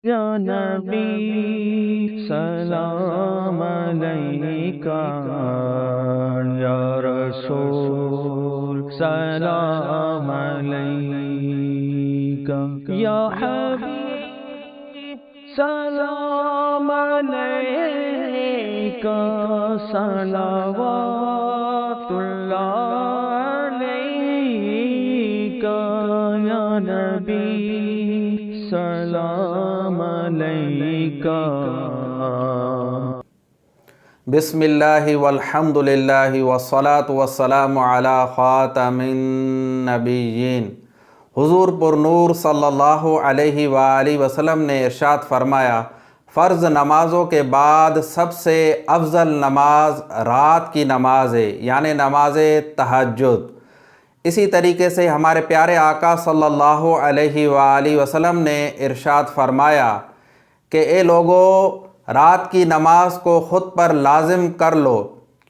یا نبی سلام علیکہ، یا رسول سلام علیکہ، یا حبیب سلام علیکہ، صلوات اللہ علیکہ، یا نبی سلام علیکہ۔ بسم اللہ والحمد للہ والصلاة والسلام علی خاتم النبیین۔ حضور پر نور صلی اللہ علیہ وآلہ وسلم نے ارشاد فرمایا، فرض نمازوں کے بعد سب سے افضل نماز رات کی نماز ہے، یعنی نماز تہجد۔ اسی طریقے سے ہمارے پیارے آقا صلی اللہ علیہ وآلہ وسلم نے ارشاد فرمایا کہ اے لوگو، رات کی نماز کو خود پر لازم کر لو،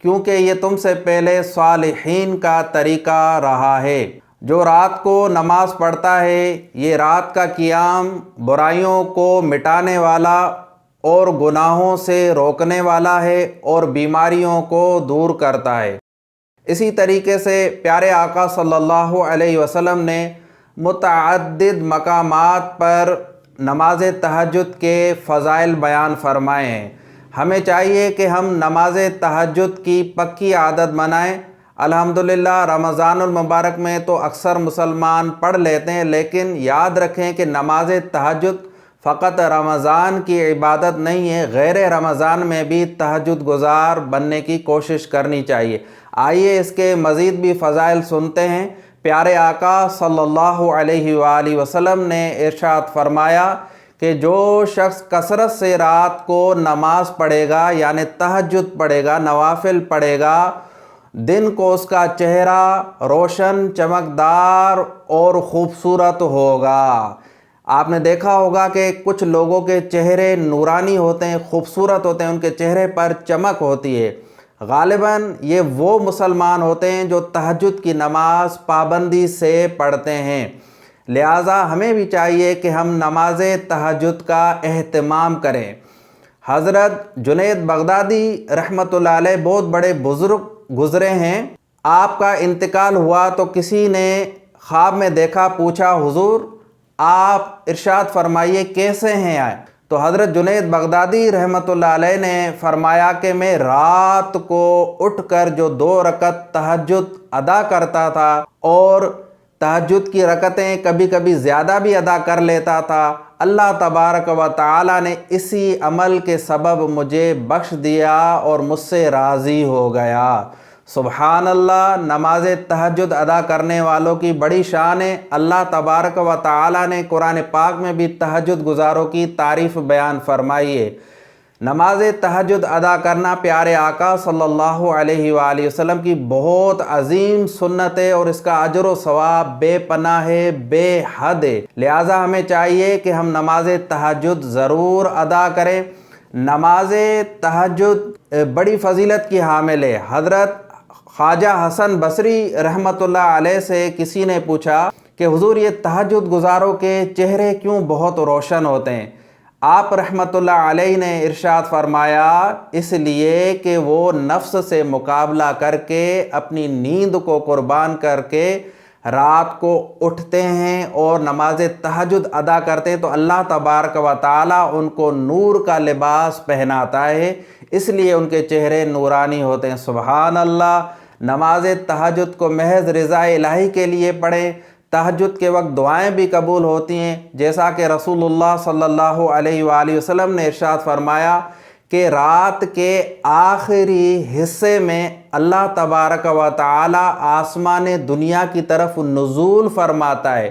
کیونکہ یہ تم سے پہلے صالحین کا طریقہ رہا ہے۔ جو رات کو نماز پڑھتا ہے، یہ رات کا قیام برائیوں کو مٹانے والا اور گناہوں سے روکنے والا ہے اور بیماریوں کو دور کرتا ہے۔ اسی طریقے سے پیارے آقا صلی اللہ علیہ وسلم نے متعدد مقامات پر نماز تہجد کے فضائل بیان فرمائے ہیں۔ ہمیں چاہیے کہ ہم نماز تہجد کی پکی عادت بنائیں۔ الحمدللہ رمضان المبارک میں تو اکثر مسلمان پڑھ لیتے ہیں، لیکن یاد رکھیں کہ نماز تہجد فقط رمضان کی عبادت نہیں ہے، غیر رمضان میں بھی تہجد گزار بننے کی کوشش کرنی چاہیے۔ آئیے اس کے مزید بھی فضائل سنتے ہیں۔ پیارے آقا صلی اللہ علیہ وآلہ وسلم نے ارشاد فرمایا کہ جو شخص کثرت سے رات کو نماز پڑھے گا، یعنی تہجد پڑھے گا، نوافل پڑھے گا، دن کو اس کا چہرہ روشن، چمکدار اور خوبصورت ہوگا۔ آپ نے دیکھا ہوگا کہ کچھ لوگوں کے چہرے نورانی ہوتے ہیں، خوبصورت ہوتے ہیں، ان کے چہرے پر چمک ہوتی ہے۔ غالباً یہ وہ مسلمان ہوتے ہیں جو تہجد کی نماز پابندی سے پڑھتے ہیں۔ لہٰذا ہمیں بھی چاہیے کہ ہم نماز تہجد کا اہتمام کریں۔ حضرت جنید بغدادی رحمۃ اللہ علیہ بہت بڑے بزرگ گزرے ہیں۔ آپ کا انتقال ہوا تو کسی نے خواب میں دیکھا، پوچھا حضور آپ ارشاد فرمائیے کیسے ہیں آئے؟ تو حضرت جنید بغدادی رحمۃ اللہ علیہ نے فرمایا کہ میں رات کو اٹھ کر جو 2 رکعت تہجد ادا کرتا تھا، اور تہجد کی رکعتیں کبھی کبھی زیادہ بھی ادا کر لیتا تھا، اللہ تبارک و تعالی نے اسی عمل کے سبب مجھے بخش دیا اور مجھ سے راضی ہو گیا۔ سبحان اللہ، نماز تہجد ادا کرنے والوں کی بڑی شان ہے۔ اللہ تبارک و تعالی نے قرآن پاک میں بھی تہجد گزاروں کی تعریف بیان فرمائی ہے۔ نماز تہجد ادا کرنا پیارے آقا صلی اللہ علیہ وآلہ وسلم کی بہت عظیم سنت ہے، اور اس کا اجر و ثواب بے پناہ ہے، بے حد ہے۔ لہٰذا ہمیں چاہیے کہ ہم نماز تہجد ضرور ادا کریں۔ نماز تہجد بڑی فضیلت کی حامل ہے۔ حضرت خواجہ حسن بصری رحمۃ اللہ علیہ سے کسی نے پوچھا کہ حضور یہ تہجد گزاروں کے چہرے کیوں بہت روشن ہوتے ہیں؟ آپ رحمۃ اللہ علیہ نے ارشاد فرمایا، اس لیے کہ وہ نفس سے مقابلہ کر کے، اپنی نیند کو قربان کر کے رات کو اٹھتے ہیں اور نماز تہجد ادا کرتے ہیں، تو اللہ تبارک و تعالی ان کو نور کا لباس پہناتا ہے، اس لیے ان کے چہرے نورانی ہوتے ہیں۔ سبحان اللہ، نماز تہجد کو محض رضا الہی کے لیے پڑھیں۔ تہجد کے وقت دعائیں بھی قبول ہوتی ہیں، جیسا کہ رسول اللہ صلی اللہ علیہ وآلہ وسلم نے ارشاد فرمایا کہ رات کے آخری حصے میں اللہ تبارک و تعالی آسمان دنیا کی طرف نزول فرماتا ہے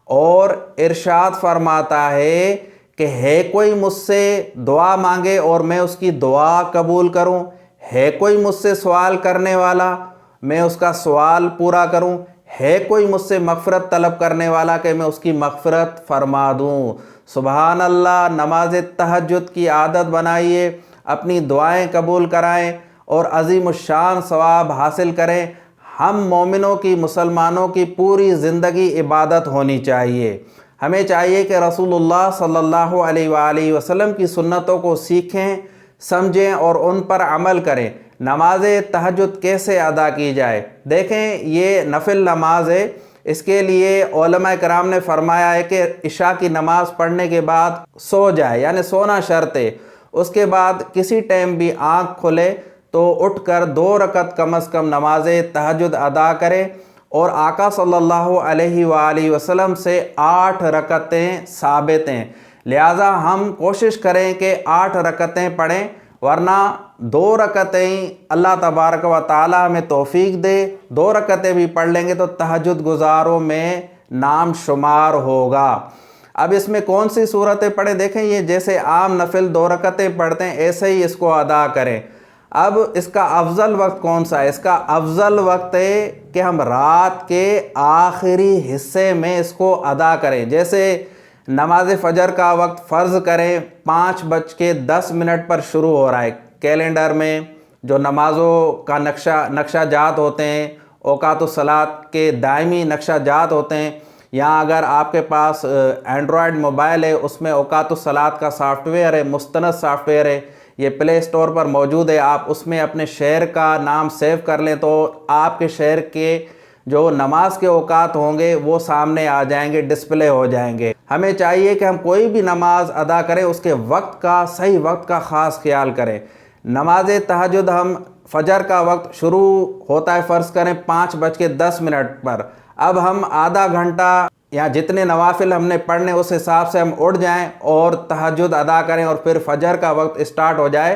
اور ارشاد فرماتا ہے کہ ہے کوئی مجھ سے دعا مانگے اور میں اس کی دعا قبول کروں، ہے کوئی مجھ سے سوال کرنے والا میں اس کا سوال پورا کروں، ہے کوئی مجھ سے مغفرت طلب کرنے والا کہ میں اس کی مغفرت فرما دوں۔ سبحان اللہ، نماز تہجد کی عادت بنائیے، اپنی دعائیں قبول کرائیں اور عظیم الشان ثواب حاصل کریں۔ ہم مومنوں کی، مسلمانوں کی پوری زندگی عبادت ہونی چاہیے۔ ہمیں چاہیے کہ رسول اللہ صلی اللہ علیہ وآلہ وسلم کی سنتوں کو سیکھیں، سمجھیں اور ان پر عمل کریں۔ نماز تہجد کیسے ادا کی جائے؟ دیکھیں، یہ نفل نماز ہے، اس کے لیے علماء کرام نے فرمایا ہے کہ عشاء کی نماز پڑھنے کے بعد سو جائے، یعنی سونا شرط ہے۔ اس کے بعد کسی ٹائم بھی آنکھ کھلے تو اٹھ کر 2 رکعت کم از کم نماز تہجد ادا کرے، اور آقا صلی اللہ علیہ وآلہ وسلم سے 8 رکعتیں ثابت ہیں، لہٰذا ہم کوشش کریں کہ 8 رکعتیں پڑھیں، ورنہ 2 رکعتیں اللہ تبارک و تعالی ہمیں توفیق دے، 2 رکعتیں بھی پڑھ لیں گے تو تہجد گزاروں میں نام شمار ہوگا۔ اب اس میں کون سی صورتیں پڑھیں؟ دیکھیں، یہ جیسے عام نفل 2 رکعتیں پڑھتے ہیں ایسے ہی اس کو ادا کریں۔ اب اس کا افضل وقت کون سا ہے؟ اس کا افضل وقت ہے کہ ہم رات کے آخری حصے میں اس کو ادا کریں۔ جیسے نماز فجر کا وقت فرض کریں 5:10 پر شروع ہو رہا ہے، کیلنڈر میں جو نمازوں کا نقشہ جات ہوتے ہیں، اوقات الصلاۃ کے دائمی نقشہ جات ہوتے ہیں، یہاں اگر آپ کے پاس اینڈرائڈ موبائل ہے اس میں اوقات الصلاۃ کا سافٹ ویئر ہے، مستند سافٹ ویئر ہے، یہ پلے اسٹور پر موجود ہے، آپ اس میں اپنے شہر کا نام سیو کر لیں تو آپ کے شہر کے جو نماز کے اوقات ہوں گے وہ سامنے آ جائیں گے، ڈسپلے ہو جائیں گے۔ ہمیں چاہیے کہ ہم کوئی بھی نماز ادا کریں اس کے وقت کا، صحیح وقت کا خاص خیال کریں۔ نماز تہجد ہم فجر کا وقت شروع ہوتا ہے فرض کریں 5:10 پر، اب ہم آدھا گھنٹہ یا جتنے نوافل ہم نے پڑھنے اس حساب سے ہم اٹھ جائیں اور تہجد ادا کریں، اور پھر فجر کا وقت اسٹارٹ ہو جائے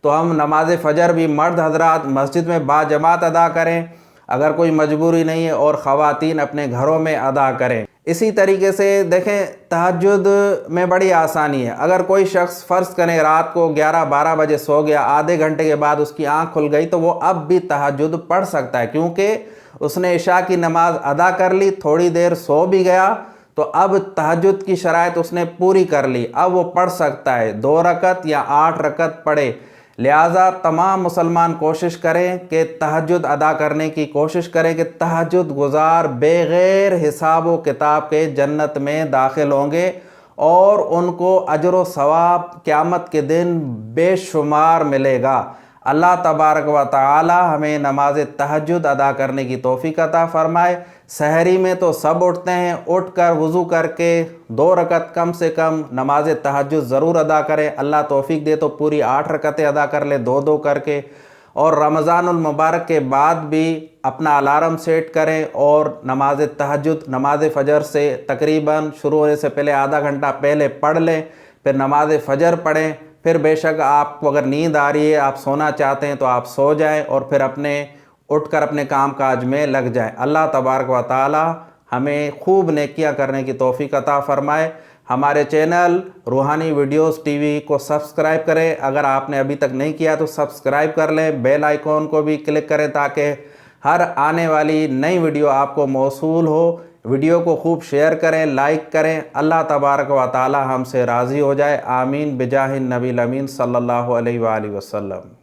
تو ہم نماز فجر بھی مرد حضرات مسجد میں باجماعت ادا کریں، اگر کوئی مجبوری نہیں ہے، اور خواتین اپنے گھروں میں ادا کریں۔ اسی طریقے سے دیکھیں، تہجد میں بڑی آسانی ہے۔ اگر کوئی شخص فرض کریں رات کو 11-12 بجے سو گیا، آدھے گھنٹے کے بعد اس کی آنکھ کھل گئی تو وہ اب بھی تہجد پڑھ سکتا ہے، کیونکہ اس نے عشاء کی نماز ادا کر لی، تھوڑی دیر سو بھی گیا تو اب تہجد کی شرائط اس نے پوری کر لی، اب وہ پڑھ سکتا ہے، 2 رکعت یا 8 رکعت پڑھے۔ لہٰذا تمام مسلمان کوشش کریں کہ تہجد ادا کرنے کی کوشش کریں کہ تہجد گزار بغیر حساب و کتاب کے جنت میں داخل ہوں گے، اور ان کو اجر و ثواب قیامت کے دن بے شمار ملے گا۔ اللہ تبارک و تعالی ہمیں نماز تہجد ادا کرنے کی توفیق عطا فرمائے۔ سحری میں تو سب اٹھتے ہیں، اٹھ کر وضو کر کے 2 رکعت کم سے کم نماز تہجد ضرور ادا کریں، اللہ توفیق دے تو پوری 8 رکعتیں ادا کر لیں 2 کر کے، اور رمضان المبارک کے بعد بھی اپنا الارم سیٹ کریں اور نماز تہجد نماز فجر سے تقریباً شروع ہونے سے پہلے آدھا گھنٹہ پہلے پڑھ لیں، پھر نماز فجر پڑھیں، پھر بے شک آپ کو اگر نیند آ رہی ہے، آپ سونا چاہتے ہیں تو آپ سو جائیں اور پھر اٹھ کر اپنے کام کاج میں لگ جائیں۔ اللہ تبارک و تعالی ہمیں خوب نیکیاں کرنے کی توفیق عطا فرمائے۔ ہمارے چینل روحانی ویڈیوز ٹی وی کو سبسکرائب کریں، اگر آپ نے ابھی تک نہیں کیا تو سبسکرائب کر لیں، بیل آئیکن کو بھی کلک کریں تاکہ ہر آنے والی نئی ویڈیو آپ کو موصول ہو۔ ویڈیو کو خوب شیئر کریں، لائک کریں۔ اللہ تبارک و تعالی ہم سے راضی ہو جائے، آمین بجاہ النبی الامین صلی اللہ علیہ وآلہ وسلم۔